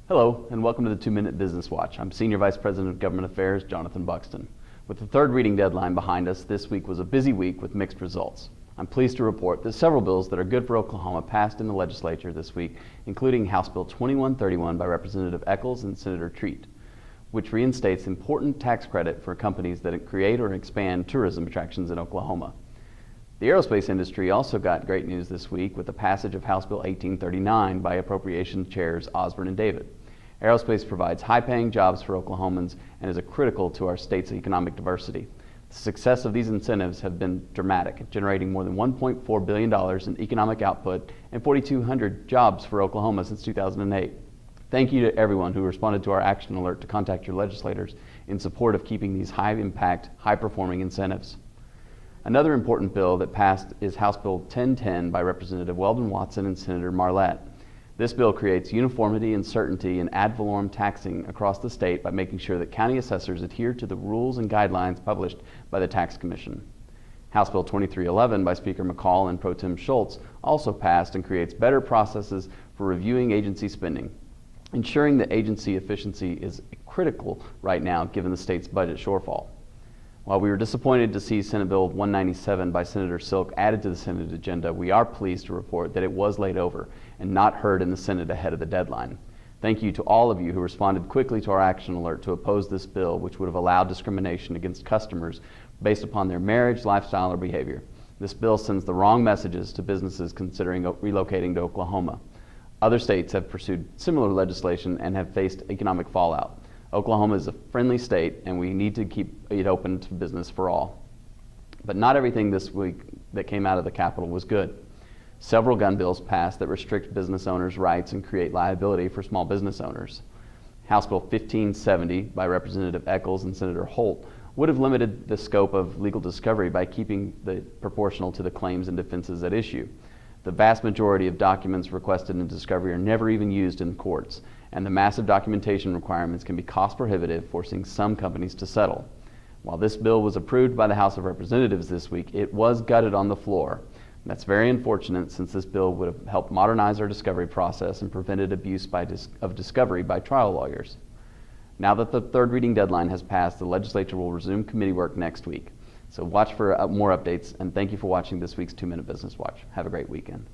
Hello, and welcome to the 2-Minute Business Watch. I'm Senior Vice President of Government Affairs, Jonathan Buxton. With the third reading deadline behind us, this week was a busy week with mixed results. I'm pleased to report that several bills that are good for Oklahoma passed in the legislature this week, including House Bill 2131 by Representative Echols and Senator Treat, which reinstates important tax credit for companies that create or expand tourism attractions in Oklahoma. The aerospace industry also got great news this week with the passage of House Bill 1839 by Appropriations Chairs Osborne and David. Aerospace provides high-paying jobs for Oklahomans and is critical to our state's economic diversity. The success of these incentives have been dramatic, generating more than $1.4 billion in economic output and 4,200 jobs for Oklahoma since 2008. Thank you to everyone who responded to our action alert to contact your legislators in support of keeping these high-impact, high-performing incentives. Another important bill that passed is House Bill 1010 by Representative Weldon Watson and Senator Marlette. This bill creates uniformity and certainty in ad valorem taxing across the state by making sure that county assessors adhere to the rules and guidelines published by the Tax Commission. House Bill 2311 by Speaker McCall and Pro Tem Schultz also passed and creates better processes for reviewing agency spending. Ensuring that agency efficiency is critical right now given the state's budget shortfall. While we were disappointed to see Senate Bill 197 by Senator Silk added to the Senate agenda, we are pleased to report that it was laid over and not heard in the Senate ahead of the deadline. Thank you to all of you who responded quickly to our action alert to oppose this bill, which would have allowed discrimination against customers based upon their marriage, lifestyle, or behavior. This bill sends the wrong messages to businesses considering relocating to Oklahoma. Other states have pursued similar legislation and have faced economic fallout. Oklahoma is a friendly state, and we need to keep it open to business for all. But not everything this week that came out of the Capitol was good. Several gun bills passed that restrict business owners' rights and create liability for small business owners. House Bill 1570 by Representative Echols and Senator Holt would have limited the scope of legal discovery by keeping it proportional to the claims and defenses at issue. The vast majority of documents requested in discovery are never even used in courts, and the massive documentation requirements can be cost prohibitive, forcing some companies to settle. While this bill was approved by the House of Representatives this week, it was gutted on the floor. That's very unfortunate, since this bill would have helped modernize our discovery process and prevented abuse of discovery by trial lawyers. Now that the third reading deadline has passed, the legislature will resume committee work next week. So watch for more updates, and thank you for watching this week's 2-Minute Business Watch. Have a great weekend.